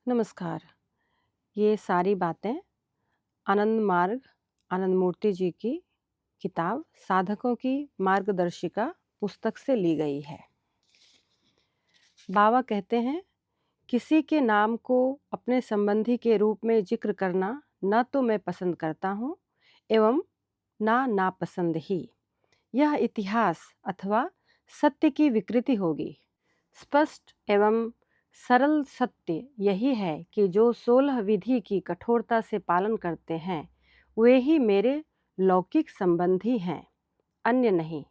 नमस्कार। ये सारी बातें आनंद मार्ग आनंद मूर्ति जी की किताब साधकों की मार्गदर्शिका पुस्तक से ली गई है। बाबा कहते हैं, किसी के नाम को अपने संबंधी के रूप में जिक्र करना न तो मैं पसंद करता हूँ एवं ना नापसंद ही। यह इतिहास अथवा सत्य की विकृति होगी। स्पष्ट एवं सरल सत्य यही है कि जो 16 विधि की कठोरता से पालन करते हैं वे ही मेरे लौकिक संबंधी हैं, अन्य नहीं।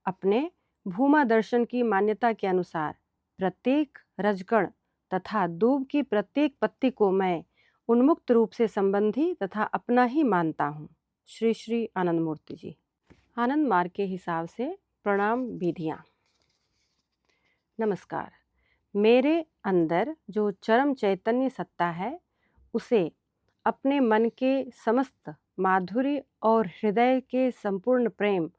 अपने भूमा दर्शन की मान्यता के अनुसार प्रत्येक रजगण तथा दूब की प्रत्येक पत्ती को मैं उन्मुक्त रूप से संबंधी तथा अपना ही मानता हूँ। श्री श्री आनंद मूर्ति जी। आनंद मार्ग के हिसाब से प्रणाम विधियाँ। नमस्कार। मेरे अंदर जो चरम चैतन्य सत्ता है उसे अपने मन के समस्त माधुर्य और हृदय के संपूर्ण प्रेम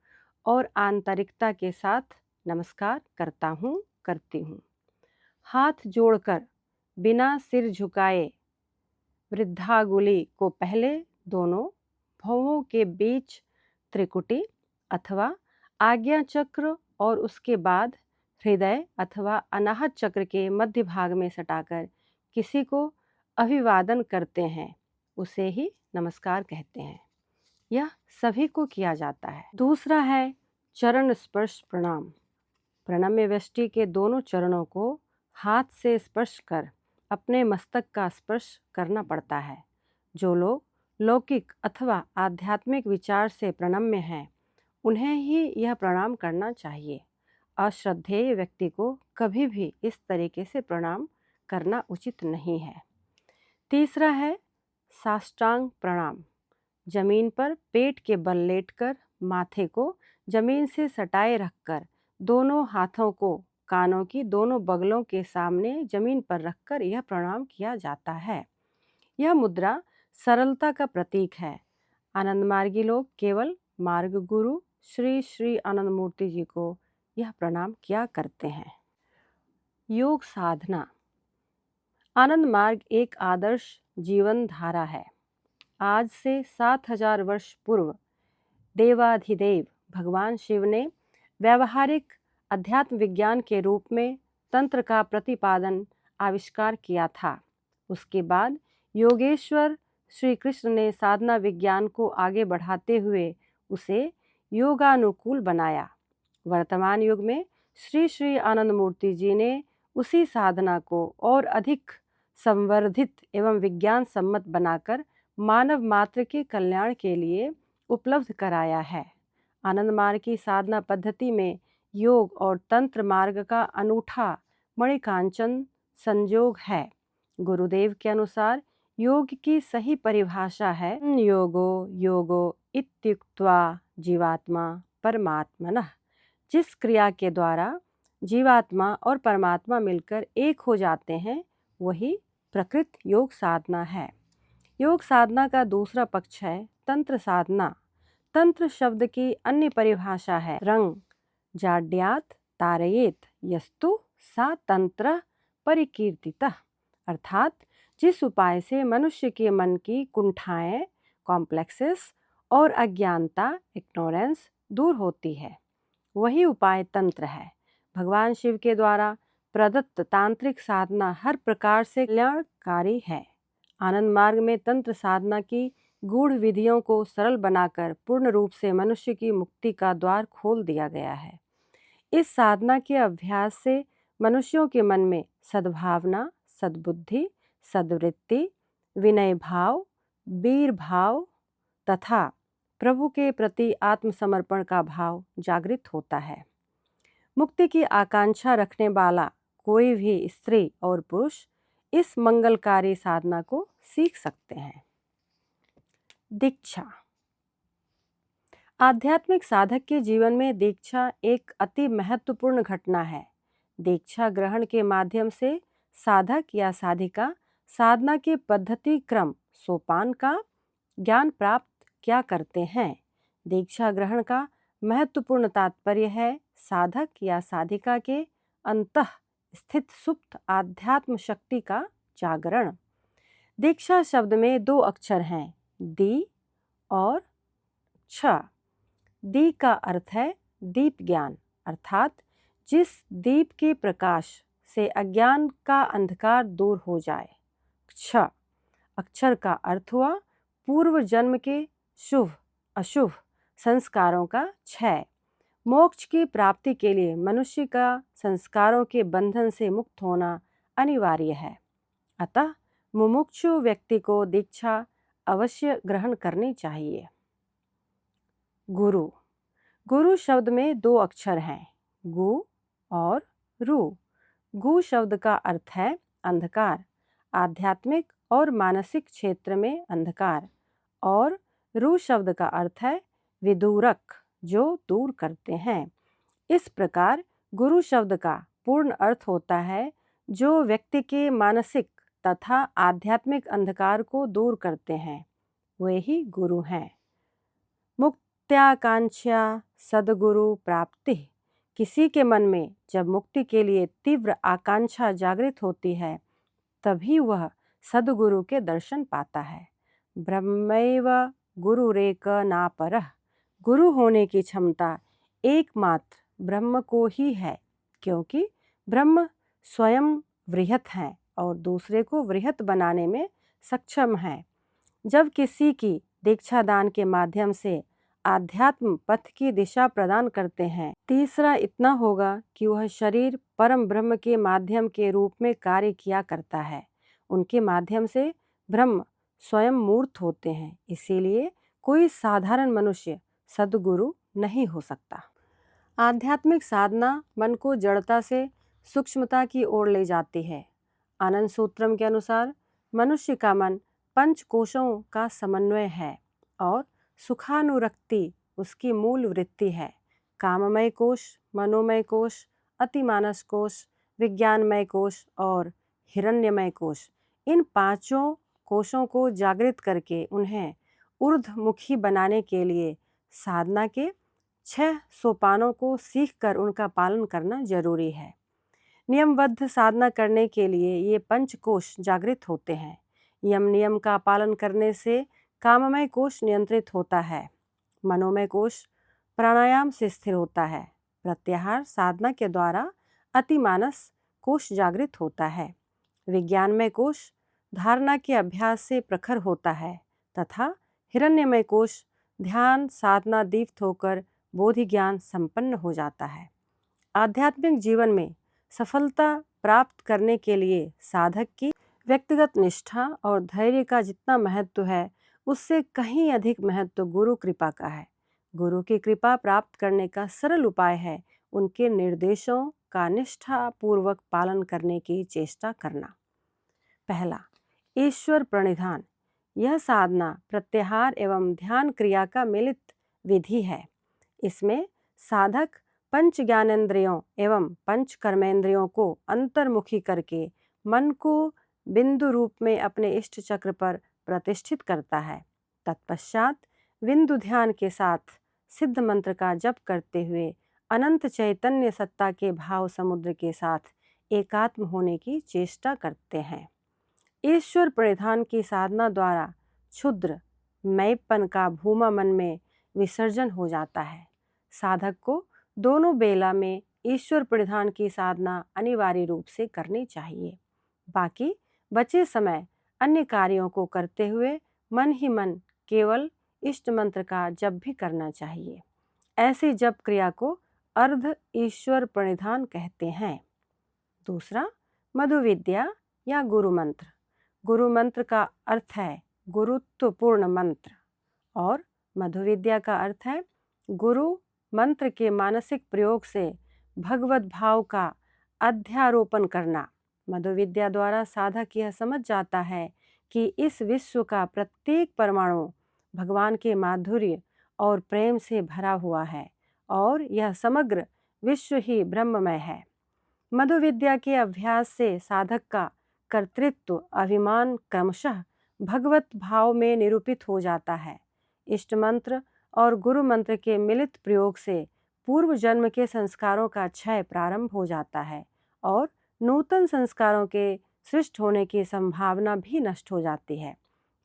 और आंतरिकता के साथ नमस्कार करता हूँ, करती हूँ। हाथ जोड़कर बिना सिर झुकाए वृद्धांगुली को पहले दोनों भौहों के बीच त्रिकुटी अथवा आज्ञा चक्र और उसके बाद हृदय अथवा अनाहत चक्र के मध्य भाग में सटाकर किसी को अभिवादन करते हैं, उसे ही नमस्कार कहते हैं। यह सभी को किया जाता है। दूसरा है चरण स्पर्श प्रणाम। प्रणम्य व्यष्टि के दोनों चरणों को हाथ से स्पर्श कर अपने मस्तक का स्पर्श करना पड़ता है। जो लोग लौकिक अथवा आध्यात्मिक विचार से प्रणम्य हैं उन्हें ही यह प्रणाम करना चाहिए। अश्रद्धेय व्यक्ति को कभी भी इस तरीके से प्रणाम करना उचित नहीं है। तीसरा है साष्टांग प्रणाम। जमीन पर पेट के बल लेटकर माथे को जमीन से सटाए रखकर दोनों हाथों को कानों की दोनों बगलों के सामने जमीन पर रखकर यह प्रणाम किया जाता है। यह मुद्रा सरलता का प्रतीक है। आनंद मार्गी लोग केवल मार्ग गुरु श्री श्री आनंद मूर्ति जी को यह प्रणाम किया करते हैं। योग साधना। आनंद मार्ग एक आदर्श जीवन धारा है। आज से 7000 वर्ष पूर्व देवाधिदेव भगवान शिव ने व्यावहारिक अध्यात्म विज्ञान के रूप में तंत्र का प्रतिपादन आविष्कार किया था। उसके बाद योगेश्वर श्री कृष्ण ने साधना विज्ञान को आगे बढ़ाते हुए उसे योगानुकूल बनाया। वर्तमान युग में श्री श्री आनंद मूर्ति जी ने उसी साधना को और अधिक संवर्धित एवं विज्ञान सम्मत बनाकर मानव मात्र के कल्याण के लिए उपलब्ध कराया है। आनंद मार्ग की साधना पद्धति में योग और तंत्र मार्ग का अनूठा मणिकांचन संयोग है। गुरुदेव के अनुसार योग की सही परिभाषा है योगो योगो इत्युक्त्वा जीवात्मा परमात्मनः। जिस क्रिया के द्वारा जीवात्मा और परमात्मा मिलकर एक हो जाते हैं वही प्रकृत योग साधना है। योग साधना का दूसरा पक्ष है तंत्र साधना। तंत्र शब्द की अन्य परिभाषा है रंग जाड्यात तारयेत यस्तु सा तंत्र परिकीर्तितः। अर्थात जिस उपाय से मनुष्य के मन की कुंठाएं कॉम्प्लेक्सेस और अज्ञानता इग्नोरेंस दूर होती है वही उपाय तंत्र है। भगवान शिव के द्वारा प्रदत्त तांत्रिक साधना हर प्रकार से कल्याणकारी है। आनंद मार्ग में तंत्र साधना की गूढ़ विधियों को सरल बनाकर पूर्ण रूप से मनुष्य की मुक्ति का द्वार खोल दिया गया है। इस साधना के अभ्यास से मनुष्यों के मन में सद्भावना, सद्बुद्धि, सद्वृत्ति, विनय भाव, वीर भाव तथा प्रभु के प्रति आत्मसमर्पण का भाव जागृत होता है। मुक्ति की आकांक्षा रखने वाला कोई भी स्त्री और पुरुष इस मंगलकारी साधना को सीख सकते हैं। दीक्षा। आध्यात्मिक साधक के जीवन में दीक्षा एक अति महत्वपूर्ण घटना है। दीक्षा ग्रहण के माध्यम से साधक या साधिका साधना के पद्धति क्रम सोपान का ज्ञान प्राप्त क्या करते हैं। दीक्षा ग्रहण का महत्वपूर्ण तात्पर्य है साधक या साधिका के अंतः स्थित सुप्त आध्यात्म शक्ति का जागरण। दीक्षा शब्द में दो अक्षर हैं, दी और छ। दी का अर्थ है दीप ज्ञान, अर्थात जिस दीप के प्रकाश से अज्ञान का अंधकार दूर हो जाए। छ अक्षर का अर्थ हुआ पूर्व जन्म के शुभ अशुभ संस्कारों का क्षय। मोक्ष की प्राप्ति के लिए मनुष्य का संस्कारों के बंधन से मुक्त होना अनिवार्य है। अतः मुमुक्षु व्यक्ति को दीक्षा अवश्य ग्रहण करनी चाहिए। गुरु। गुरु शब्द में दो अक्षर हैं, गु और रु। गु शब्द का अर्थ है अंधकार, आध्यात्मिक और मानसिक क्षेत्र में अंधकार, और रु शब्द का अर्थ है विदूरक, जो दूर करते हैं। इस प्रकार गुरु शब्द का पूर्ण अर्थ होता है जो व्यक्ति के मानसिक तथा आध्यात्मिक अंधकार को दूर करते हैं, वे ही गुरु हैं। मुक्त्याकांक्षा सद्गुरु प्राप्ति। किसी के मन में जब मुक्ति के लिए तीव्र आकांक्षा जागृत होती है, तभी वह सद्गुरु के दर्शन पाता है। ब्रह्मैव गुरुरेक नापरः। गुरु होने की क्षमता एकमात्र ब्रह्म को ही है, क्योंकि ब्रह्म स्वयं वृहत हैं और दूसरे को वृहत बनाने में सक्षम है। जब किसी की दीक्षा दान के माध्यम से आध्यात्म पथ की दिशा प्रदान करते हैं, तीसरा इतना होगा कि वह शरीर परम ब्रह्म के माध्यम के रूप में कार्य किया करता है। उनके माध्यम से ब्रह्म स्वयं मूर्त होते हैं, इसीलिए कोई साधारण मनुष्य सद्गुरु नहीं हो सकता। आध्यात्मिक साधना मन को जड़ता से सूक्ष्मता की ओर ले जाती है। आनंद सूत्रम के अनुसार मनुष्य का मन पंच कोशों का समन्वय है और सुखानुरक्ति उसकी मूल वृत्ति है। काममय कोश, मनोमय कोश, अतिमानस कोश, विज्ञानमय कोश और हिरण्यमय कोश, इन पांचों कोशों को जागृत करके उन्हें ऊर्ध्वमुखी बनाने के लिए साधना के 6 सोपानों को सीखकर उनका पालन करना जरूरी है। नियमबद्ध साधना करने के लिए ये पंचकोश जागृत होते हैं। यम नियम का पालन करने से काममय कोश नियंत्रित होता है, मनोमय कोश प्राणायाम से स्थिर होता है, प्रत्याहार साधना के द्वारा अतिमानस कोश जागृत होता है, विज्ञानमय कोश धारणा के अभ्यास से प्रखर होता है तथा हिरण्यमय कोश ध्यान साधना दीप्त होकर बोधि ज्ञान संपन्न हो जाता है। आध्यात्मिक जीवन में सफलता प्राप्त करने के लिए साधक की व्यक्तिगत निष्ठा और धैर्य का जितना महत्व है, उससे कहीं अधिक महत्व गुरु कृपा का है। गुरु की कृपा प्राप्त करने का सरल उपाय है उनके निर्देशों का निष्ठापूर्वक पालन करने की चेष्टा करना। पहला, ईश्वर प्रणिधान। यह साधना प्रत्याहार एवं ध्यान क्रिया का मिलित विधि है। इसमें साधक पंच ज्ञानेंद्रियों एवं पंच कर्मेंद्रियों को अंतर्मुखी करके मन को बिंदु रूप में अपने इष्ट चक्र पर प्रतिष्ठित करता है। तत्पश्चात बिंदु ध्यान के साथ सिद्ध मंत्र का जप करते हुए अनंत चैतन्य सत्ता के भाव समुद्र के साथ एकात्म होने की चेष्टा करते हैं। ईश्वर प्रणिधान की साधना द्वारा क्षुद्र मैपन का भूमा मन में विसर्जन हो जाता है। साधक को दोनों बेला में ईश्वर प्रणिधान की साधना अनिवार्य रूप से करनी चाहिए। बाकी बचे समय अन्य कार्यों को करते हुए मन ही मन केवल इष्ट मंत्र का जप भी करना चाहिए। ऐसी जप क्रिया को अर्ध ईश्वर प्रणिधान कहते हैं। दूसरा, मधु विद्या या गुरु मंत्र। गुरु मंत्र का अर्थ है गुरुत्वपूर्ण मंत्र और मधु विद्या का अर्थ है गुरु मंत्र के मानसिक प्रयोग से भगवत भाव का अध्यारोपण करना। मधु विद्या द्वारा साधक यह समझ जाता है कि इस विश्व का प्रत्येक परमाणु भगवान के माधुर्य और प्रेम से भरा हुआ है और यह समग्र विश्व ही ब्रह्ममय है। मधु विद्या के अभ्यास से साधक का कर्तृत्व अभिमान क्रमशः भगवत भाव में निरूपित हो जाता है। इष्ट मंत्र और गुरु मंत्र के मिलित प्रयोग से पूर्व जन्म के संस्कारों का क्षय प्रारंभ हो जाता है और नूतन संस्कारों के सृष्ट होने की संभावना भी नष्ट हो जाती है।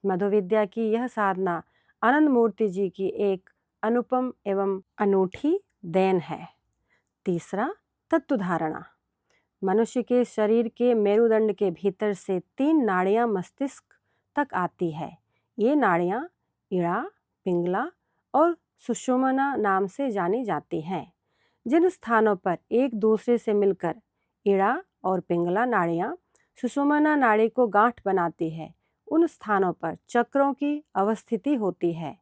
मधु विद्या की यह साधना आनंद मूर्ति जी की एक अनुपम एवं अनूठी देन है। तीसरा, तत्व धारणा। मनुष्य के शरीर के मेरुदंड के भीतर से 3 नाड़ियां मस्तिष्क तक आती है। ये नाड़ियां इड़ा, पिंगला और सुषुम्ना नाम से जानी जाती हैं। जिन स्थानों पर एक दूसरे से मिलकर इड़ा और पिंगला नाड़ियां सुषुम्ना नाड़ी को गांठ बनाती है, उन स्थानों पर चक्रों की अवस्थिति होती है।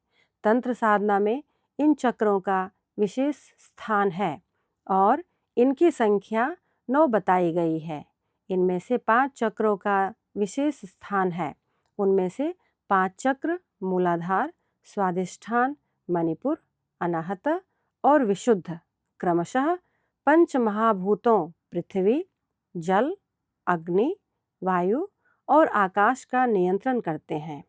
तंत्र साधना में इन चक्रों का विशेष स्थान है और इनकी संख्या 9 बताई गई है। इनमें से 5 चक्रों का विशेष स्थान है। उनमें से 5 चक्र मूलाधार, स्वादिष्ठान, मणिपुर, अनाहत और विशुद्ध क्रमशः पंच महाभूतों पृथ्वी, जल, अग्नि, वायु और आकाश का नियंत्रण करते हैं।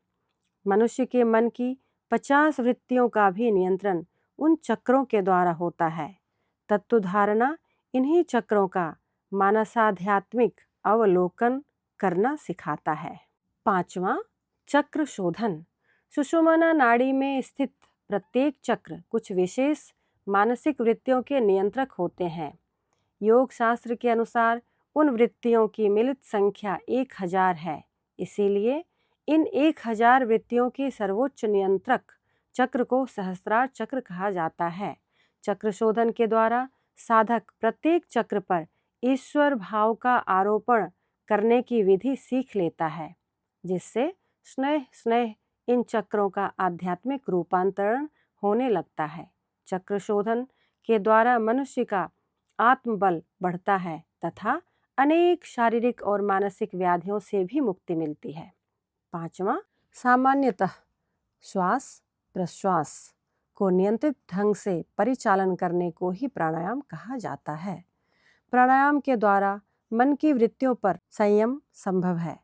मनुष्य के मन की 50 वृत्तियों का भी नियंत्रण उन चक्रों के द्वारा होता है। तत्व धारणा इन्हीं चक्रों का मानसाध्यात्मिक अवलोकन करना सिखाता है। पांचवा, चक्र शोधन। सुषुम्ना नाड़ी में स्थित प्रत्येक चक्र कुछ विशेष मानसिक वृत्तियों के नियंत्रक होते हैं। योग शास्त्र के अनुसार उन वृत्तियों की मिलित संख्या 1000 है। इसीलिए इन 1000 वृत्तियों के सर्वोच्च नियंत्रक चक्र को सहस्त्रार चक्र कहा जाता है। चक्र शोधन के द्वारा साधक प्रत्येक चक्र पर ईश्वर भाव का आरोपण करने की विधि सीख लेता है, जिससे स्नेह स्नेह इन चक्रों का आध्यात्मिक रूपांतरण होने लगता है। चक्र शोधन के द्वारा मनुष्य का आत्मबल बढ़ता है तथा अनेक शारीरिक और मानसिक व्याधियों से भी मुक्ति मिलती है। पांचवा, सामान्यतः श्वास प्रश्वास को नियंत्रित ढंग से परिचालन करने को ही प्राणायाम कहा जाता है। प्राणायाम के द्वारा मन की वृत्तियों पर संयम संभव है।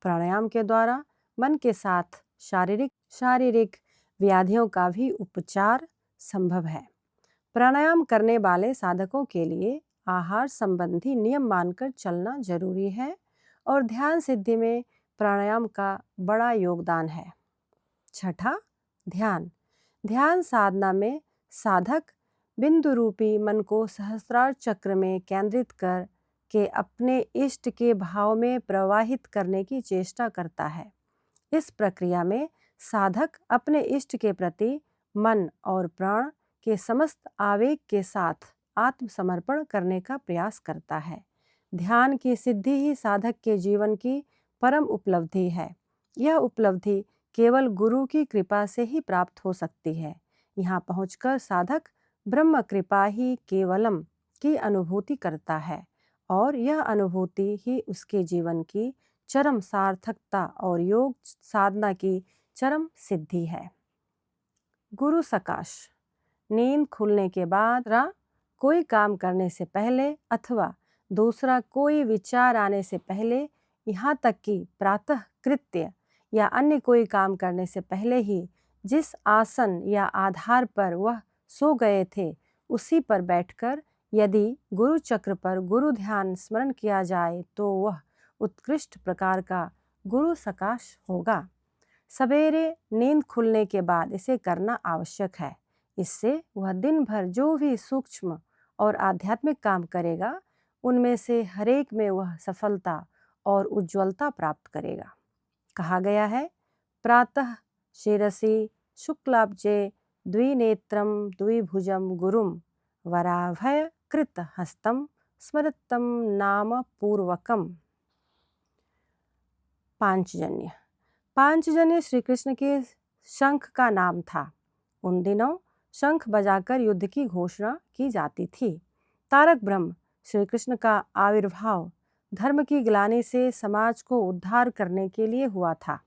प्राणायाम के द्वारा मन के साथ शारीरिक व्याधियों का भी उपचार संभव है। प्राणायाम करने वाले साधकों के लिए आहार संबंधी नियम मानकर चलना जरूरी है और ध्यान सिद्धि में प्राणायाम का बड़ा योगदान है। छठा, ध्यान। ध्यान साधना में साधक बिंदु रूपी मन को सहस्त्रार चक्र में केंद्रित कर के अपने इष्ट के भाव में प्रवाहित करने की चेष्टा करता है। इस प्रक्रिया में साधक अपने इष्ट के प्रति मन और प्राण के समस्त आवेग के साथ आत्मसमर्पण करने का प्रयास करता है। ध्यान की सिद्धि ही साधक के जीवन की परम उपलब्धि है। यह उपलब्धि केवल गुरु की कृपा से ही प्राप्त हो सकती है। यहाँ पहुंचकर साधक ब्रह्म कृपा ही केवलम की अनुभूति करता है और यह अनुभूति ही उसके जीवन की चरम सार्थकता और योग साधना की चरम सिद्धि है। गुरु सकाश। नींद खुलने के बाद कोई काम करने से पहले अथवा दूसरा कोई विचार आने से पहले, यहाँ तक कि प्रातः कृत्य या अन्य कोई काम करने से पहले ही जिस आसन या आधार पर वह सो गए थे उसी पर बैठकर यदि गुरु चक्र पर गुरु ध्यान स्मरण किया जाए तो वह उत्कृष्ट प्रकार का गुरु सकाश होगा। सवेरे नींद खुलने के बाद इसे करना आवश्यक है। इससे वह दिन भर जो भी सूक्ष्म और आध्यात्मिक काम करेगा उनमें से हरेक में वह सफलता और उज्ज्वलता प्राप्त करेगा। कहा गया है, प्रातः शिरसि शुक्लाब्जे द्विनेत्रम द्विभुजम गुरुम वराभय कृत हस्तम स्मृतम नाम पूर्वकम। पांचजन्य। पांचजन्य श्री कृष्ण के शंख का नाम था। उन दिनों शंख बजाकर युद्ध की घोषणा की जाती थी। तारक ब्रह्म श्री कृष्ण का आविर्भाव धर्म की ग्लानि से समाज को उद्धार करने के लिए हुआ था,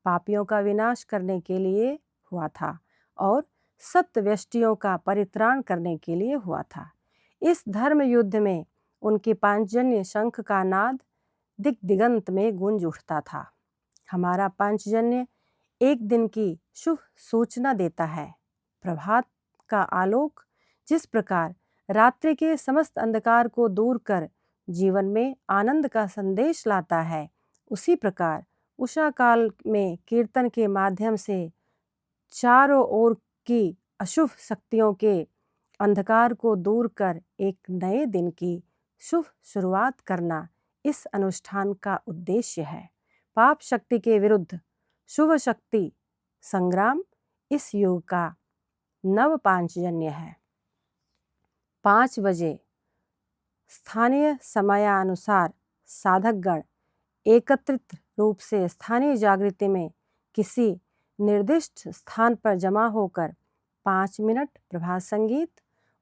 पापियों का विनाश करने के लिए हुआ था और सत्यव्यष्टियों का परित्राण करने के लिए हुआ था। इस धर्म युद्ध में उनके पांचजन्य शंख का नाद दिग दिगंत में गूंज उठता था। हमारा पांचजन्य एक दिन की शुभ सूचना देता है। प्रभात का आलोक जिस प्रकार रात्रि के समस्त अंधकार को दूर कर जीवन में आनंद का संदेश लाता है, उसी प्रकार उषा काल में कीर्तन के माध्यम से चारों ओर की अशुभ शक्तियों के अंधकार को दूर कर एक नए दिन की शुभ शुरुआत करना इस अनुष्ठान का उद्देश्य है। पाप शक्ति के विरुद्ध शुभ शक्ति संग्राम इस युग का नव पांचजन्य है। 5 बजे स्थानीय समयानुसार साधकगण एकत्रित रूप से स्थानीय जागृति में किसी निर्दिष्ट स्थान पर जमा होकर 5 मिनट प्रभात संगीत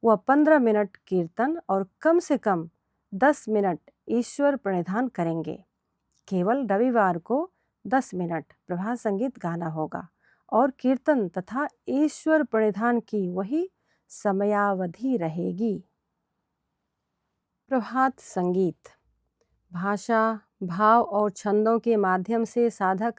व 15 मिनट कीर्तन और कम से कम 10 मिनट ईश्वर प्रणिधान करेंगे। केवल रविवार को 10 मिनट प्रभात संगीत गाना होगा और कीर्तन तथा ईश्वर प्रणिधान की वही समयावधि रहेगी। प्रभात संगीत भाषा, भाव और छंदों के माध्यम से साधक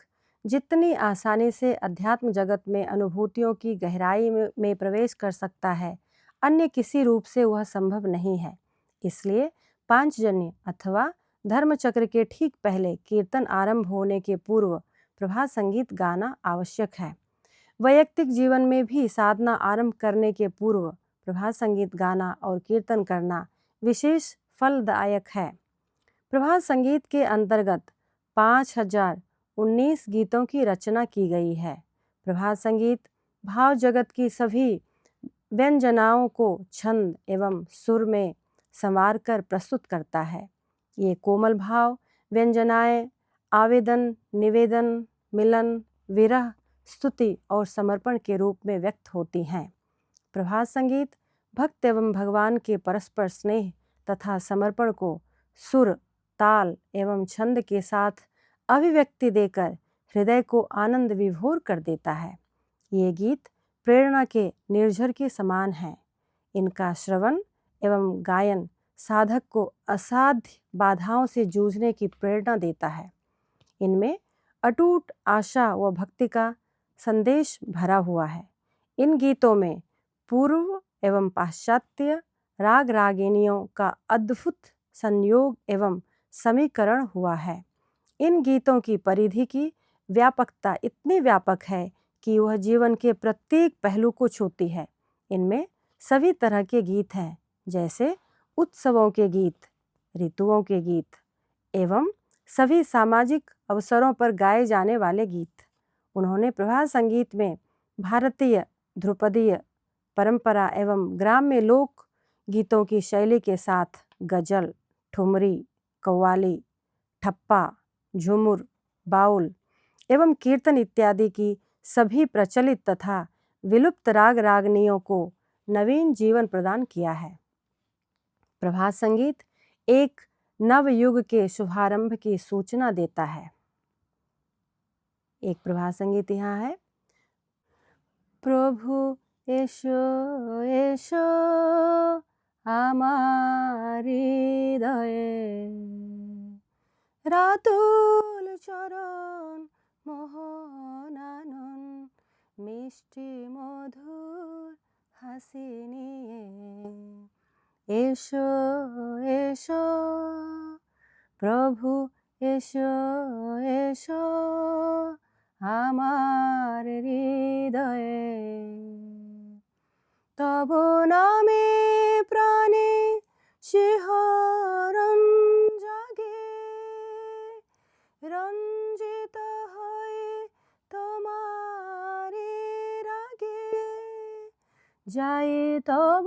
जितनी आसानी से अध्यात्म जगत में अनुभूतियों की गहराई में प्रवेश कर सकता है, अन्य किसी रूप से वह संभव नहीं है। इसलिए पांचजन्य अथवा धर्मचक्र के ठीक पहले कीर्तन आरंभ होने के पूर्व प्रभात संगीत गाना आवश्यक है। वैयक्तिक जीवन में भी साधना आरंभ करने के पूर्व प्रभात संगीत गाना और कीर्तन करना विशेष फलदायक है। प्रभात संगीत के अंतर्गत 5019 गीतों की रचना की गई है। प्रभात संगीत भाव जगत की सभी व्यंजनाओं को छंद एवं सुर में संवार कर प्रस्तुत करता है। ये कोमल भाव व्यंजनाएं आवेदन, निवेदन, मिलन, विरह, स्तुति और समर्पण के रूप में व्यक्त होती हैं। प्रभात संगीत भक्त एवं भगवान के परस्पर स्नेह तथा समर्पण को सुर, ताल एवं छंद के साथ अभिव्यक्ति देकर हृदय को आनंद विभोर कर देता है। ये गीत प्रेरणा के निर्झर के समान हैं। इनका श्रवण एवं गायन साधक को असाध्य बाधाओं से जूझने की प्रेरणा देता है। इनमें अटूट आशा व भक्ति का संदेश भरा हुआ है। इन गीतों में पूर्व एवं पाश्चात्य राग रागिनियों का अद्भुत संयोग एवं समीकरण हुआ है। इन गीतों की परिधि की व्यापकता इतनी व्यापक है कि वह जीवन के प्रत्येक पहलू को छूती है। इनमें सभी तरह के गीत हैं, जैसे उत्सवों के गीत, ऋतुओं के गीत एवं सभी सामाजिक अवसरों पर गाए जाने वाले गीत। उन्होंने प्रभात संगीत में भारतीय ध्रुपदीय परंपरा एवं ग्राम्य लोक गीतों की शैली के साथ गजल, ठुमरी, कव्वाली, ठप्पा, झूमुर, बाउल एवं कीर्तन इत्यादि की सभी प्रचलित तथा विलुप्त राग रागनियों को नवीन जीवन प्रदान किया है। प्रभात संगीत एक नव युग के शुभारंभ की सूचना देता है। एक प्रभात संगीत यहाँ है। प्रभु एसो एसो आमार हृदये रातुल चरण मोहनानन मिष्टि मधुर हासि निये एसो एसो प्रभु एसो एसो आमार हृदये तब नामे प्राणे शिहरণ জাগে রঞ্জিত হয়ে তোমারে রাগে যায় তব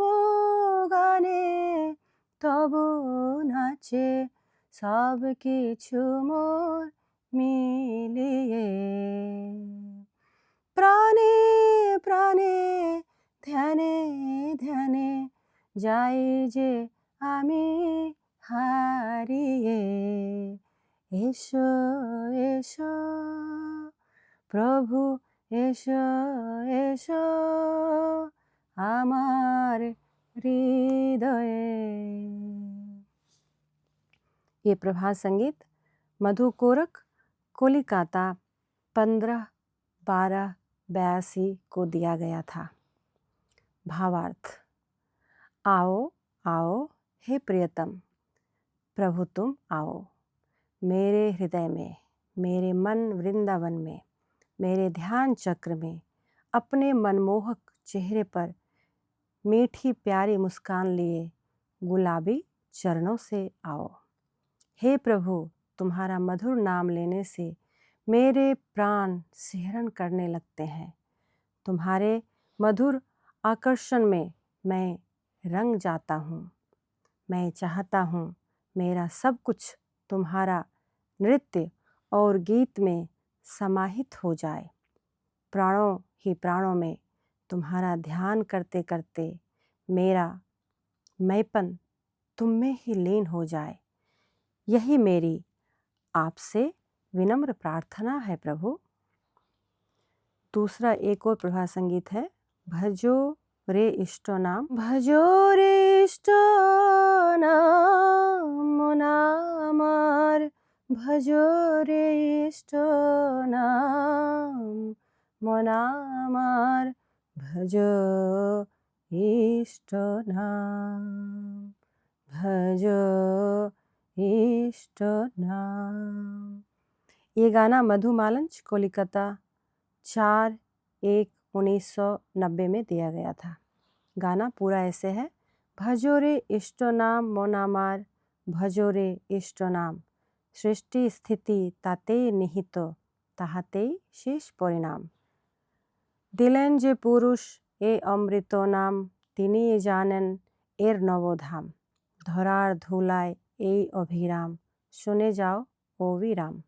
গানে তব নাচে সব কিছু মোর মিলিয়ে প্রাণে প্রাণে ধ্যানে ধ্যানে যাই যে আমি হারিয়ে এসো এসো प्रभु एसो एसो आमार हृदये। ये प्रभात संगीत मधु कोरक कोलिकाता 15/12/82 को दिया गया था। भावार्थ। आओ आओ हे प्रियतम, प्रभु तुम आओ मेरे हृदय में, मेरे मन वृंदावन में, मेरे ध्यान चक्र में, अपने मनमोहक चेहरे पर मीठी प्यारी मुस्कान लिए गुलाबी चरणों से आओ। हे प्रभु, तुम्हारा मधुर नाम लेने से मेरे प्राण सिहरन करने लगते हैं। तुम्हारे मधुर आकर्षण में मैं रंग जाता हूँ। मैं चाहता हूँ मेरा सब कुछ तुम्हारा नृत्य और गीत में समाहित हो जाए। प्राणों ही प्राणों में तुम्हारा ध्यान करते करते मेरा मैंपन तुम में ही लीन हो जाए। यही मेरी आपसे विनम्र प्रार्थना है प्रभु। दूसरा एक और प्रभात संगीत है, भजो रे इष्टो नाम। भजो रे इष्टो नाम मोनामार, भजो रे इष्टो नाम मोनामार, भजो इष्टो नाम, भजो इष्टो नाम। ये गाना मधुमालंच कोलकाता 4/1/1990 में दिया गया था। गाना पूरा ऐसे है, भजो रे इष्टो नाम मोनामार, भजो रे इष्टो नाम, सृष्टि स्थिति ताते निहित ताहाते शेष परिणाम। দিলেন যে পুরুষ এ অমৃত নাম, তিনি জানেন এর নবধাম। ধরার ধুলায় এই অভিরাম, শুনে যাও অবিরাম।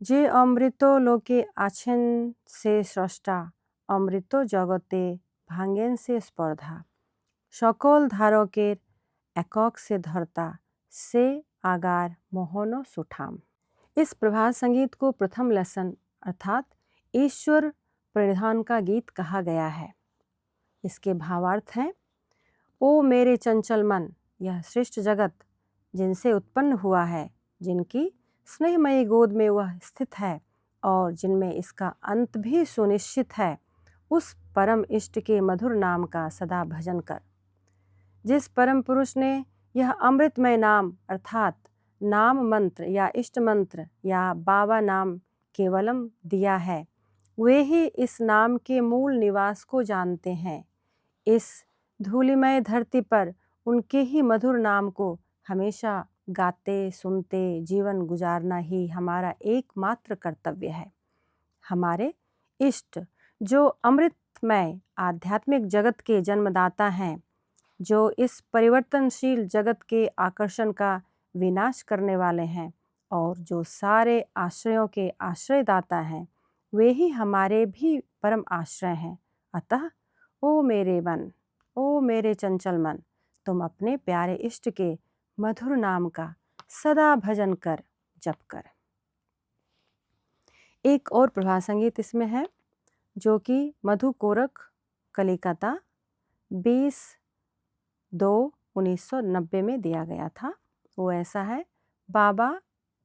যে অমৃত লোকে আছেন সে স্রষ্টা, অমৃত জগতে ভাঙেন সে স্পর্ধা। সকল ধারকের একক से धरता, से आगार मोहन सुठाम। इस प्रभात संगीत को प्रथम लेसन अर्थात ईश्वर परिधान का गीत कहा गया है। इसके भावार्थ हैं, ओ मेरे चंचल मन, यह श्रेष्ठ जगत जिनसे उत्पन्न हुआ है, जिनकी स्नेहमयी गोद में वह स्थित है और जिनमें इसका अंत भी सुनिश्चित है, उस परम इष्ट के मधुर नाम का सदा भजन कर। जिस परम पुरुष ने यह अमृतमय नाम अर्थात नाम मंत्र या इष्ट मंत्र या बाबा नाम केवलम दिया है, वे ही इस नाम के मूल निवास को जानते हैं। इस धूलिमय धरती पर उनके ही मधुर नाम को हमेशा गाते सुनते जीवन गुजारना ही हमारा एकमात्र कर्तव्य है। हमारे इष्ट जो अमृतमय आध्यात्मिक जगत के जन्मदाता हैं, जो इस परिवर्तनशील जगत के आकर्षण का विनाश करने वाले हैं और जो सारे आश्रयों के आश्रयदाता हैं, वे ही हमारे भी परम आश्रय हैं। अतः ओ मेरे मन, ओ मेरे चंचल मन, तुम अपने प्यारे इष्ट के मधुर नाम का सदा भजन कर, जप कर। एक और प्रभात संगीत इसमें है जो कि मधु कोरक कलिकता 20/2/1990 में दिया गया था। वो ऐसा है, बाबा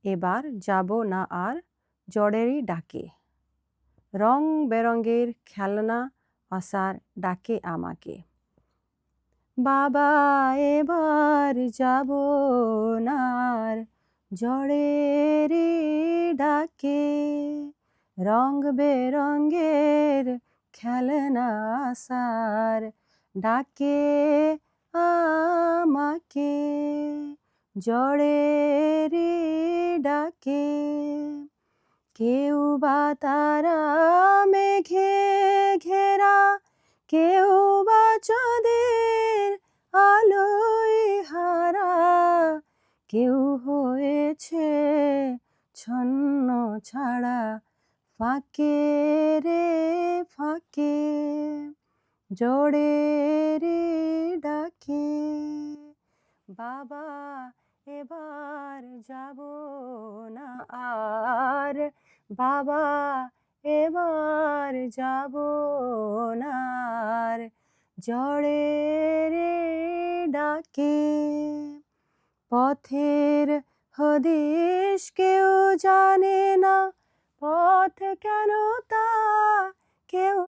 এবার যাবো না আর জড়েরই ডাকে, রং বেরঙের খেলনা আসার ডাকে আমাকে। বাবা এবার যাবো না আর জড়েরই ডাকে, রং বেরঙের খেলনা আসার ডাকে আমাকে, জড়েরই ডাকে। কেউ বা তারা মেঘে ঘেরা, কেউ বা চাঁদের আলোয় হারা, কেউ হয়েছে ছন্ন ছাড়া ফাঁকে রে ফাঁকে, জড়েরই ডাকে। বাবা এবার যাবো না আর, বাবা এবার যাবো না আর জড়েরই ডাকে। পথের হদিশ কেউ জানে না, পথ কেন তা কেউ